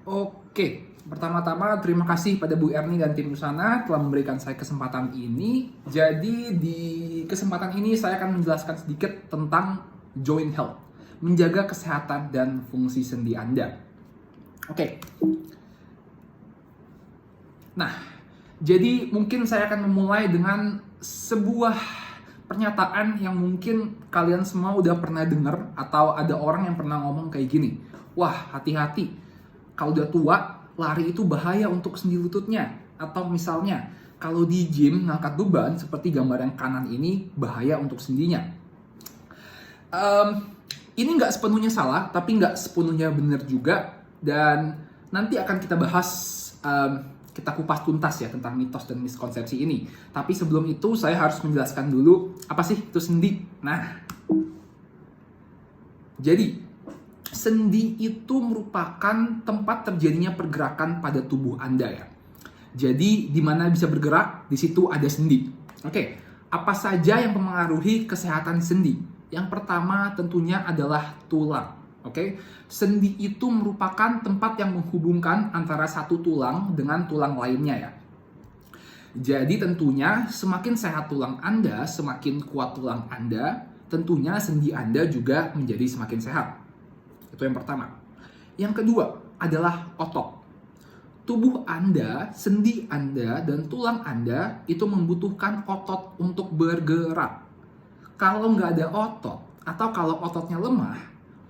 Oke, pertama-tama terima kasih pada Bu Erni dan tim Usana telah memberikan saya kesempatan ini. Jadi di kesempatan ini saya akan menjelaskan sedikit tentang joint health, menjaga kesehatan dan fungsi sendi Anda. Oke. Nah, jadi mungkin saya akan memulai dengan sebuah pernyataan yang mungkin kalian semua udah pernah dengar atau ada orang yang pernah ngomong kayak gini. Wah, hati-hati. Kalau udah tua, lari itu bahaya untuk sendi lututnya. Atau misalnya, kalau di gym ngangkat beban seperti gambar yang kanan ini, bahaya untuk sendinya. Ini nggak sepenuhnya salah, tapi nggak sepenuhnya benar juga. Dan nanti akan kita bahas, kita kupas tuntas ya tentang mitos dan miskonsepsi ini. Tapi sebelum itu saya harus menjelaskan dulu apa sih itu sendi. Nah, jadi sendi itu merupakan tempat terjadinya pergerakan pada tubuh Anda ya. Jadi di mana bisa bergerak, di situ ada sendi. Oke, apa saja yang mempengaruhi kesehatan sendi? Yang pertama tentunya adalah tulang. Oke, sendi itu merupakan tempat yang menghubungkan antara satu tulang dengan tulang lainnya ya. Jadi tentunya semakin sehat tulang Anda, semakin kuat tulang Anda, tentunya sendi Anda juga menjadi semakin sehat. Itu yang pertama. Yang kedua adalah otot. Tubuh Anda, sendi Anda, dan tulang Anda itu membutuhkan otot untuk bergerak. Kalau nggak ada otot, atau kalau ototnya lemah,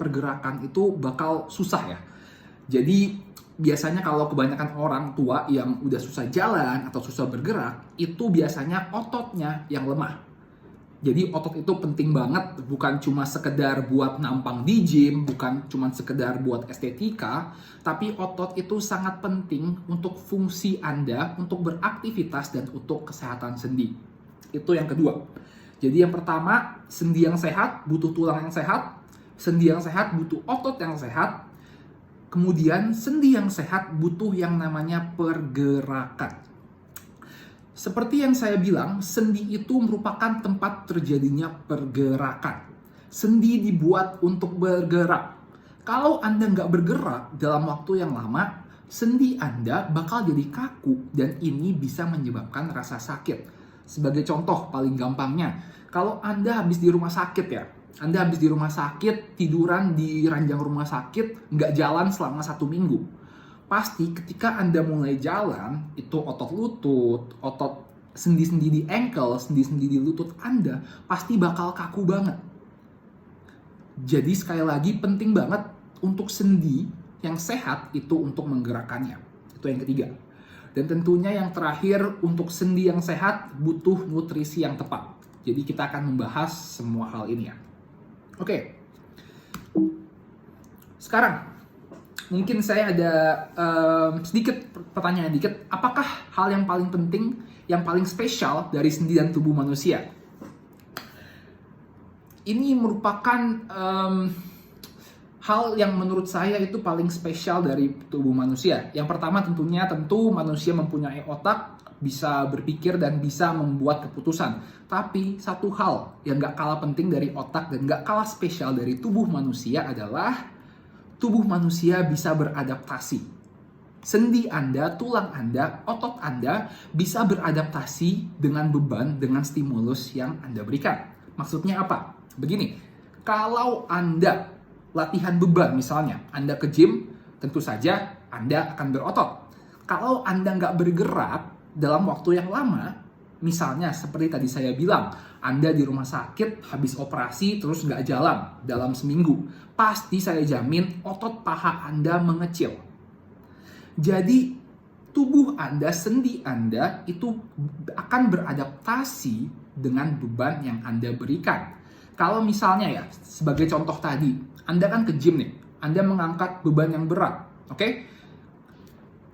pergerakan itu bakal susah ya. Jadi biasanya kalau kebanyakan orang tua yang udah susah jalan atau susah bergerak, itu biasanya ototnya yang lemah. Jadi otot itu penting banget, bukan cuma sekedar buat nampang di gym, bukan cuma sekedar buat estetika, tapi otot itu sangat penting untuk fungsi Anda, untuk beraktivitas dan untuk kesehatan sendi. Itu yang kedua. Jadi yang pertama, sendi yang sehat butuh tulang yang sehat, sendi yang sehat butuh otot yang sehat, kemudian sendi yang sehat butuh yang namanya pergerakan. Seperti yang saya bilang, sendi itu merupakan tempat terjadinya pergerakan. Sendi dibuat untuk bergerak. Kalau Anda nggak bergerak dalam waktu yang lama, sendi Anda bakal jadi kaku dan ini bisa menyebabkan rasa sakit. Sebagai contoh paling gampangnya, kalau Anda habis di rumah sakit ya, Anda habis di rumah sakit, tiduran di ranjang rumah sakit, nggak jalan selama 1 minggu. Pasti ketika Anda mulai jalan, itu otot lutut, otot sendi-sendi di ankle, sendi-sendi di lutut Anda, pasti bakal kaku banget. Jadi sekali lagi penting banget untuk sendi yang sehat itu untuk menggerakkannya. Itu yang ketiga. Dan tentunya yang terakhir, untuk sendi yang sehat butuh nutrisi yang tepat. Jadi kita akan membahas semua hal ini ya. Oke. Sekarang mungkin saya ada sedikit pertanyaan dikit. Apakah hal yang paling penting, yang paling spesial dari sendi dan tubuh manusia? Ini merupakan hal yang menurut saya itu paling spesial dari tubuh manusia. Yang pertama tentunya manusia mempunyai otak, bisa berpikir dan bisa membuat keputusan. Tapi satu hal yang gak kalah penting dari otak dan gak kalah spesial dari tubuh manusia adalah tubuh manusia bisa beradaptasi. Sendi Anda, tulang Anda, otot Anda bisa beradaptasi dengan beban, dengan stimulus yang Anda berikan. Maksudnya apa? Begini, kalau Anda latihan beban misalnya, Anda ke gym, tentu saja Anda akan berotot. Kalau Anda nggak bergerak dalam waktu yang lama, misalnya seperti tadi saya bilang, Anda di rumah sakit habis operasi terus nggak jalan dalam seminggu, pasti saya jamin otot paha Anda mengecil. Jadi tubuh Anda, sendi Anda itu akan beradaptasi dengan beban yang Anda berikan. Kalau misalnya ya, sebagai contoh tadi, Anda kan ke gym nih, Anda mengangkat beban yang berat, oke?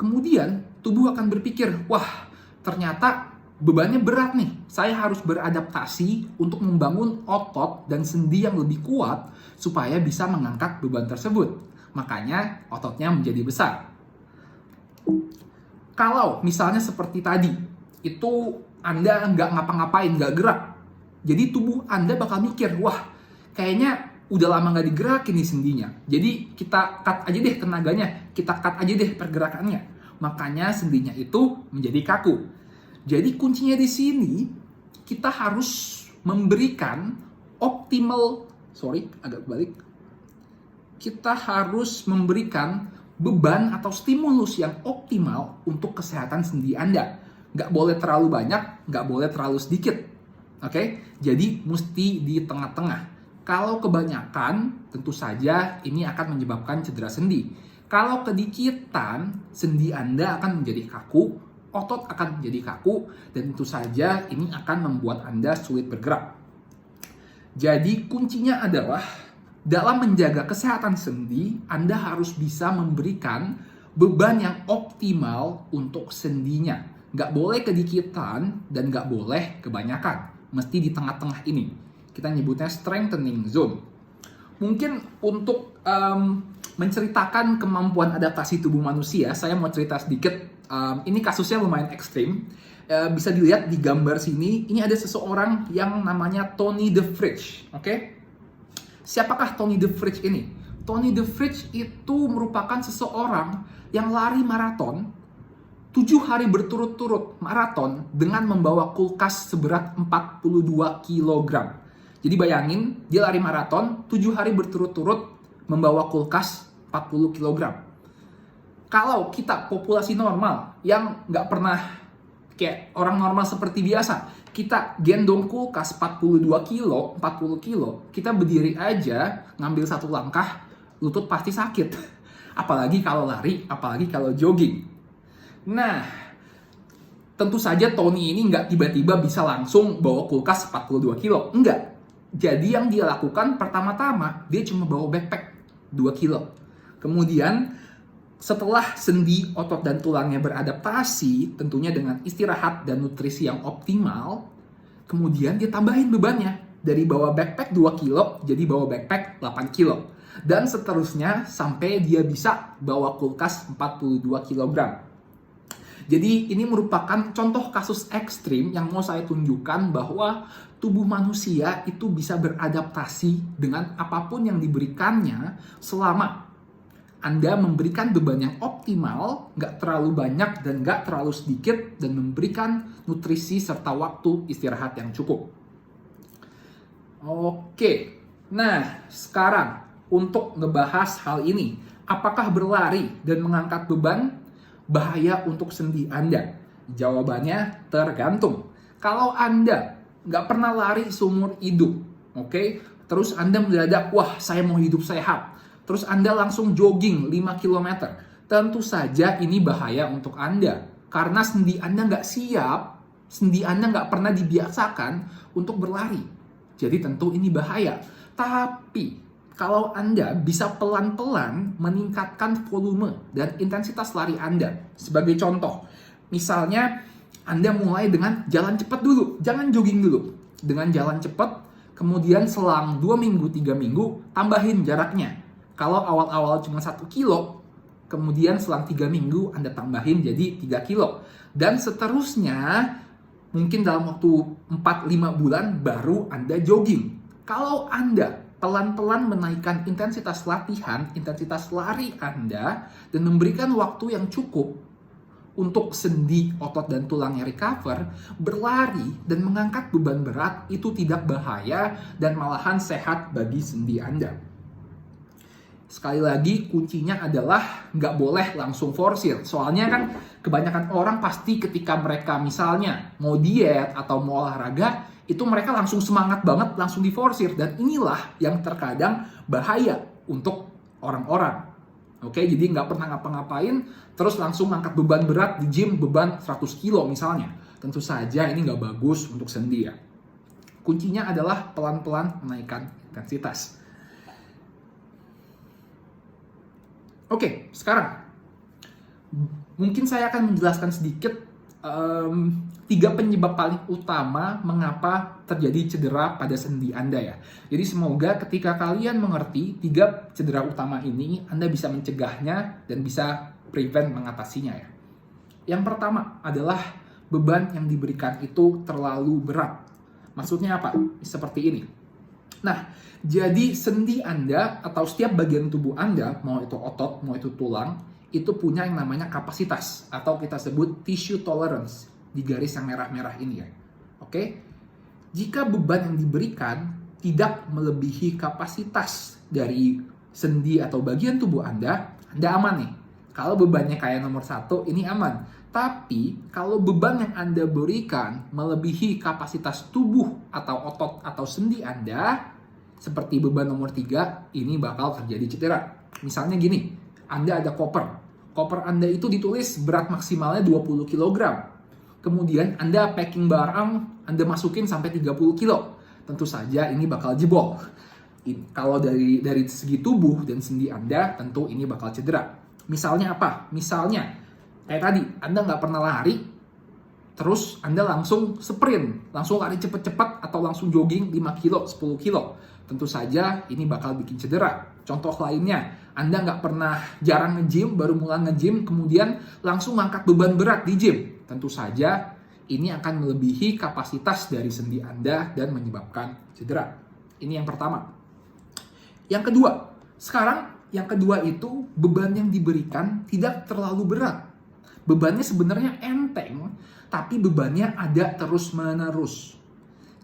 Kemudian tubuh akan berpikir, wah ternyata bebannya berat nih, saya harus beradaptasi untuk membangun otot dan sendi yang lebih kuat supaya bisa mengangkat beban tersebut. Makanya ototnya menjadi besar. Kalau misalnya seperti tadi, itu Anda nggak ngapa-ngapain, nggak gerak, jadi tubuh Anda bakal mikir, wah kayaknya udah lama nggak digerakin nih sendinya. Jadi kita cut aja deh tenaganya, kita cut aja deh pergerakannya. Makanya sendinya itu menjadi kaku. Jadi kuncinya di sini kita harus memberikan kita harus memberikan beban atau stimulus yang optimal untuk kesehatan sendi Anda. Nggak boleh terlalu banyak, nggak boleh terlalu sedikit. Oke? Jadi mesti di tengah-tengah. Kalau kebanyakan, tentu saja ini akan menyebabkan cedera sendi. Kalau kedikitan, sendi Anda akan menjadi kaku, otot akan menjadi kaku, dan tentu saja ini akan membuat Anda sulit bergerak. Jadi kuncinya adalah dalam menjaga kesehatan sendi, Anda harus bisa memberikan beban yang optimal untuk sendinya. Nggak boleh kedikitan dan nggak boleh kebanyakan. Mesti di tengah-tengah ini. Kita nyebutnya strengthening zone. Mungkin untuk menceritakan kemampuan adaptasi tubuh manusia, saya mau cerita sedikit. Ini kasusnya lumayan ekstrim. Bisa dilihat di gambar sini, ini ada seseorang yang namanya Tony the Fridge. Oke? Siapakah Tony the Fridge ini? Tony the Fridge itu merupakan seseorang yang lari maraton 7 hari berturut-turut maraton dengan membawa kulkas seberat 42 kg. Jadi bayangin, dia lari maraton 7 hari berturut-turut membawa kulkas 40 kg. Kalau kita populasi normal yang nggak pernah kayak orang normal seperti biasa, kita gendong kulkas 40 kilo, kita berdiri aja, ngambil satu langkah, lutut pasti sakit. Apalagi kalau lari, apalagi kalau jogging. Nah, tentu saja Tony ini nggak tiba-tiba bisa langsung bawa kulkas 42 kilo. Enggak. Jadi yang dia lakukan pertama-tama, dia cuma bawa backpack 2 kilo. Kemudian setelah sendi, otot, dan tulangnya beradaptasi, tentunya dengan istirahat dan nutrisi yang optimal, kemudian dia tambahin bebannya. Dari bawa backpack 2 kilo, jadi bawa backpack 8 kilo. Dan seterusnya sampai dia bisa bawa kulkas 42 kg. Jadi ini merupakan contoh kasus ekstrim yang mau saya tunjukkan bahwa tubuh manusia itu bisa beradaptasi dengan apapun yang diberikannya selama Anda memberikan beban yang optimal, nggak terlalu banyak dan nggak terlalu sedikit, dan memberikan nutrisi serta waktu istirahat yang cukup. Oke, nah sekarang untuk ngebahas hal ini, apakah berlari dan mengangkat beban bahaya untuk sendi Anda? Jawabannya tergantung. Kalau Anda nggak pernah lari seumur hidup, oke? Terus Anda mendadak, wah saya mau hidup sehat. Terus Anda langsung jogging 5 km. Tentu saja ini bahaya untuk Anda. Karena sendi Anda nggak siap, sendi Anda nggak pernah dibiasakan untuk berlari. Jadi tentu ini bahaya. Tapi kalau Anda bisa pelan-pelan meningkatkan volume dan intensitas lari Anda. Sebagai contoh, misalnya Anda mulai dengan jalan cepat dulu, jangan jogging dulu. Dengan jalan cepat, kemudian selang 2 minggu, 3 minggu, tambahin jaraknya. Kalau awal-awal cuma 1 kilo, kemudian selang 3 minggu Anda tambahin jadi 3 kilo. Dan seterusnya, mungkin dalam waktu 4-5 bulan baru Anda jogging. Kalau Anda pelan-pelan menaikkan intensitas latihan, intensitas lari Anda, dan memberikan waktu yang cukup untuk sendi, otot, dan tulangnya recover, berlari dan mengangkat beban berat itu tidak bahaya dan malahan sehat bagi sendi Anda. Sekali lagi, kuncinya adalah nggak boleh langsung forsir. Soalnya kan kebanyakan orang pasti ketika mereka misalnya mau diet atau mau olahraga, itu mereka langsung semangat banget, langsung diforsir. Dan inilah yang terkadang bahaya untuk orang-orang. Oke, jadi nggak pernah ngapa-ngapain, terus langsung ngangkat beban berat di gym, beban 100 kilo misalnya. Tentu saja ini nggak bagus untuk sendi ya. Kuncinya adalah pelan-pelan menaikkan intensitas. Oke, sekarang mungkin saya akan menjelaskan sedikit 3 penyebab paling utama mengapa terjadi cedera pada sendi Anda ya. Jadi semoga ketika kalian mengerti 3 cedera utama ini, Anda bisa mencegahnya dan bisa prevent mengatasinya ya. Yang pertama adalah beban yang diberikan itu terlalu berat. Maksudnya apa? Seperti ini. Nah, jadi sendi Anda atau setiap bagian tubuh Anda, mau itu otot, mau itu tulang, itu punya yang namanya kapasitas atau kita sebut tissue tolerance di garis yang merah-merah ini ya. Oke? Jika beban yang diberikan tidak melebihi kapasitas dari sendi atau bagian tubuh Anda aman nih. Kalau bebannya kayak nomor 1, ini aman. Tapi kalau beban yang Anda berikan melebihi kapasitas tubuh atau otot atau sendi Anda, seperti beban nomor 3, ini bakal terjadi cedera. Misalnya gini, Anda ada koper. Koper Anda itu ditulis berat maksimalnya 20 kg. Kemudian Anda packing barang, Anda masukin sampai 30 kg. Tentu saja ini bakal jebol. Kalau dari segi tubuh dan sendi Anda, tentu ini bakal cedera. Misalnya apa? Misalnya, kayak tadi, Anda nggak pernah lari, terus Anda langsung sprint, langsung lari cepet-cepet, atau langsung jogging 5 kilo, 10 kilo. Tentu saja ini bakal bikin cedera. Contoh lainnya, Anda nggak pernah jarang nge-gym, baru mulai nge-gym, kemudian langsung ngangkat beban berat di gym. Tentu saja ini akan melebihi kapasitas dari sendi Anda dan menyebabkan cedera. Ini yang pertama. Yang kedua, sekarang yang kedua itu beban yang diberikan tidak terlalu berat. Bebannya sebenarnya enteng, tapi bebannya ada terus-menerus.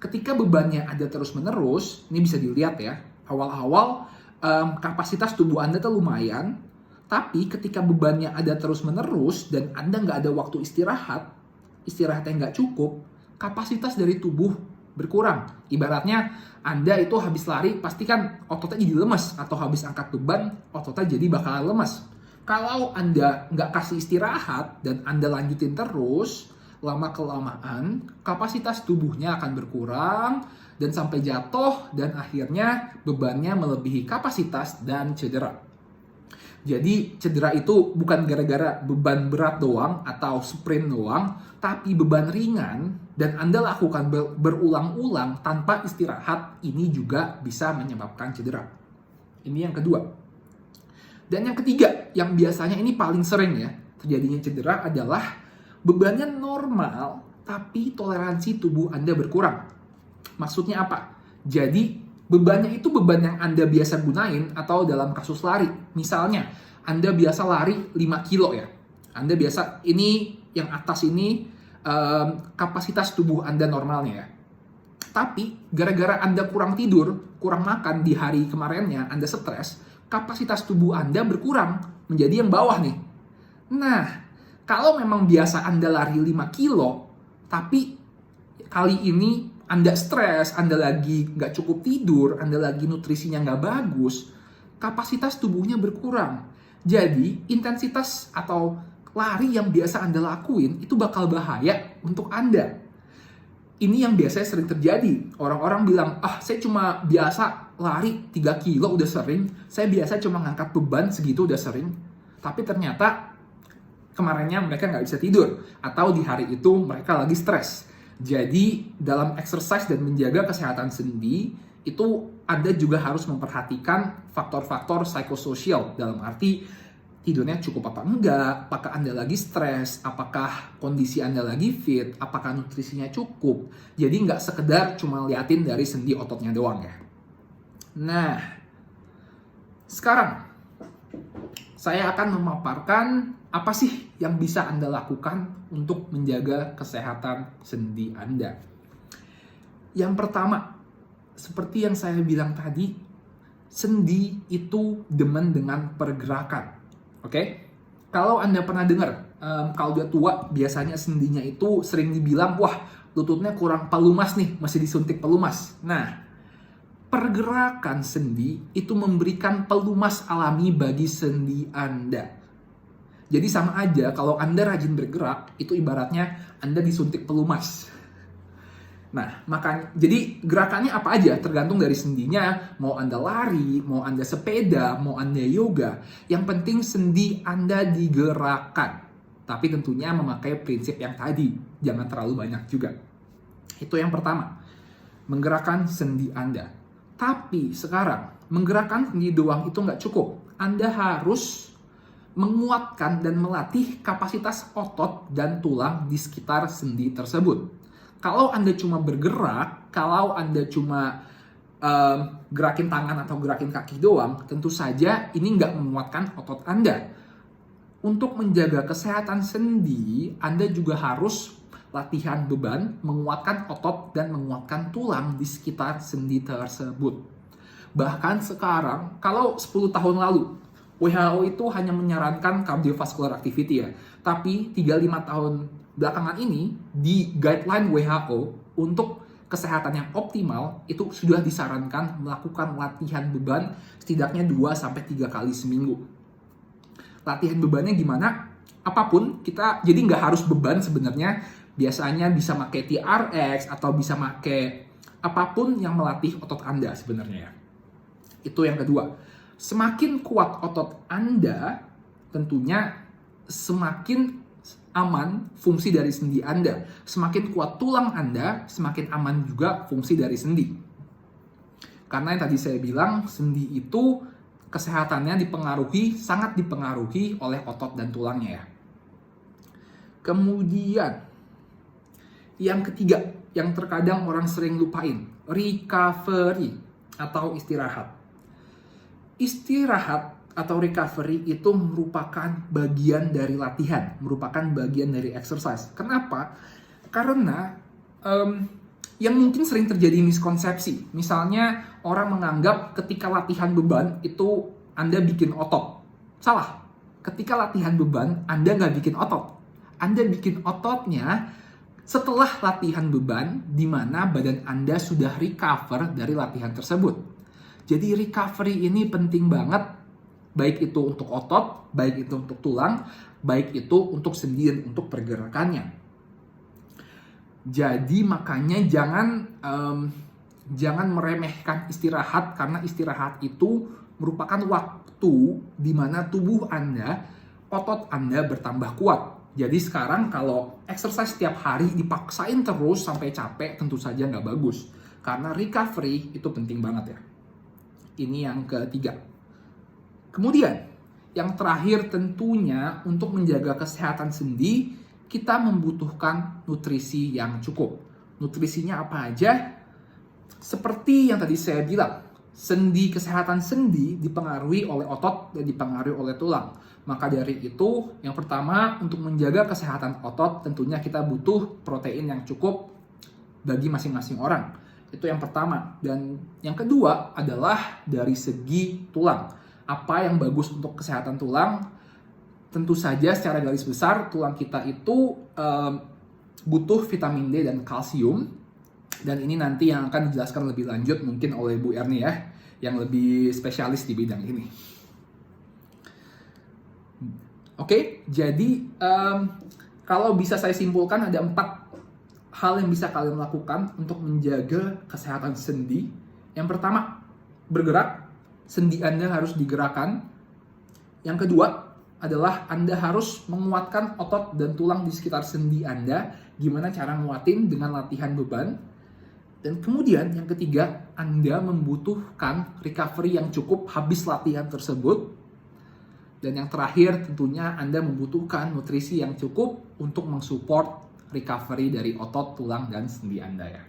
Ketika bebannya ada terus-menerus, ini bisa dilihat ya, awal-awal kapasitas tubuh Anda tuh lumayan, tapi ketika bebannya ada terus-menerus dan Anda nggak ada waktu istirahatnya nggak cukup, kapasitas dari tubuh berkurang. Ibaratnya Anda itu habis lari, pasti kan ototnya jadi lemas, atau habis angkat beban, ototnya jadi bakal lemas. Kalau Anda nggak kasih istirahat dan Anda lanjutin terus, lama-kelamaan kapasitas tubuhnya akan berkurang dan sampai jatuh dan akhirnya bebannya melebihi kapasitas dan cedera. Jadi cedera itu bukan gara-gara beban berat doang atau sprint doang, tapi beban ringan dan Anda lakukan berulang-ulang tanpa istirahat, ini juga bisa menyebabkan cedera. Ini yang kedua. Dan yang ketiga, yang biasanya ini paling sering ya terjadinya cedera adalah bebannya normal, tapi toleransi tubuh Anda berkurang. Maksudnya apa? Jadi bebannya itu beban yang Anda biasa gunain atau dalam kasus lari. Misalnya, Anda biasa lari 5 kilo ya. Anda biasa, ini yang atas ini kapasitas tubuh Anda normalnya ya. Tapi gara-gara Anda kurang tidur, kurang makan di hari kemarinnya, Anda stres, kapasitas tubuh Anda berkurang menjadi yang bawah nih. Nah, kalau memang biasa Anda lari 5 kilo, tapi kali ini Anda stres, Anda lagi nggak cukup tidur, Anda lagi nutrisinya nggak bagus, kapasitas tubuhnya berkurang. Jadi, intensitas atau lari yang biasa Anda lakuin itu bakal bahaya untuk Anda. Ini yang biasanya sering terjadi. Orang-orang bilang, saya cuma biasa lari 3 kilo udah sering, saya biasa cuma ngangkat beban segitu udah sering. Tapi ternyata kemarinnya mereka nggak bisa tidur, atau di hari itu mereka lagi stres. Jadi dalam exercise dan menjaga kesehatan sendi, itu Anda juga harus memperhatikan faktor-faktor psikososial, dalam arti tidurnya cukup apa enggak, apakah Anda lagi stres, apakah kondisi Anda lagi fit, apakah nutrisinya cukup. Jadi nggak sekedar cuma liatin dari sendi ototnya doang ya. Nah, sekarang saya akan memaparkan apa sih yang bisa Anda lakukan untuk menjaga kesehatan sendi Anda. Yang pertama, seperti yang saya bilang tadi, sendi itu demen dengan pergerakan. Oke? Kalau Anda pernah dengar, kalau udah tua, biasanya sendinya itu sering dibilang, wah, lututnya kurang pelumas nih, masih disuntik pelumas. Nah, pergerakan sendi itu memberikan pelumas alami bagi sendi Anda. Jadi sama aja kalau Anda rajin bergerak, itu ibaratnya Anda disuntik pelumas. Nah, makanya jadi gerakannya apa aja tergantung dari sendinya, mau Anda lari, mau Anda sepeda, mau Anda yoga. Yang penting sendi Anda digerakkan. Tapi tentunya memakai prinsip yang tadi, jangan terlalu banyak juga. Itu yang pertama, menggerakkan sendi Anda. Tapi sekarang, menggerakkan sendi doang itu nggak cukup. Anda harus menguatkan dan melatih kapasitas otot dan tulang di sekitar sendi tersebut. Kalau Anda cuma bergerak, kalau Anda cuma gerakin tangan atau gerakin kaki doang, tentu saja ini nggak menguatkan otot Anda. Untuk menjaga kesehatan sendi, Anda juga harus latihan beban, menguatkan otot dan menguatkan tulang di sekitar sendi tersebut. Bahkan sekarang, kalau 10 tahun lalu, WHO itu hanya menyarankan cardiovascular activity ya. Tapi 3-5 tahun belakangan ini, di guideline WHO untuk kesehatan yang optimal, itu sudah disarankan melakukan latihan beban setidaknya 2-3 kali seminggu. Latihan bebannya gimana? Apapun, kita jadi nggak harus beban sebenarnya. Biasanya bisa pakai TRX atau bisa pakai apapun yang melatih otot Anda sebenarnya. Itu yang kedua. Semakin kuat otot Anda, tentunya semakin aman fungsi dari sendi Anda. Semakin kuat tulang Anda, semakin aman juga fungsi dari sendi. Karena yang tadi saya bilang, sendi itu kesehatannya sangat dipengaruhi oleh otot dan tulangnya ya. Kemudian, yang ketiga, yang terkadang orang sering lupain, recovery atau istirahat. Istirahat atau recovery itu merupakan bagian dari latihan, merupakan bagian dari exercise. Kenapa? Karena yang mungkin sering terjadi miskonsepsi. Misalnya orang menganggap ketika latihan beban itu Anda bikin otot. Salah. Ketika latihan beban, Anda nggak bikin otot. Anda bikin ototnya setelah latihan beban, di mana badan Anda sudah recover dari latihan tersebut. Jadi recovery ini penting banget, baik itu untuk otot, baik itu untuk tulang, baik itu untuk sendi dan untuk pergerakannya. Jadi makanya jangan meremehkan istirahat, karena istirahat itu merupakan waktu di mana tubuh Anda, otot Anda bertambah kuat. Jadi sekarang kalau exercise setiap hari dipaksain terus sampai capek, tentu saja nggak bagus. Karena recovery itu penting banget ya. Ini yang ketiga. Kemudian, yang terakhir tentunya untuk menjaga kesehatan sendi, kita membutuhkan nutrisi yang cukup. Nutrisinya apa aja? Seperti yang tadi saya bilang, kesehatan sendi dipengaruhi oleh otot dan dipengaruhi oleh tulang. Maka dari itu, yang pertama untuk menjaga kesehatan otot tentunya kita butuh protein yang cukup bagi masing-masing orang. Itu yang pertama. Dan yang kedua adalah dari segi tulang. Apa yang bagus untuk kesehatan tulang? Tentu saja secara garis besar tulang kita itu butuh vitamin D dan kalsium. Dan ini nanti yang akan dijelaskan lebih lanjut mungkin oleh Bu Erni ya, yang lebih spesialis di bidang ini. Oke, jadi kalau bisa saya simpulkan ada 4 hal yang bisa kalian lakukan untuk menjaga kesehatan sendi. Yang pertama, bergerak. Sendi Anda harus digerakkan. Yang kedua adalah Anda harus menguatkan otot dan tulang di sekitar sendi Anda. Gimana cara nguatin? Dengan latihan beban. Dan kemudian yang ketiga, Anda membutuhkan recovery yang cukup habis latihan tersebut. Dan yang terakhir tentunya Anda membutuhkan nutrisi yang cukup untuk mensupport recovery dari otot, tulang, dan sendi Anda ya.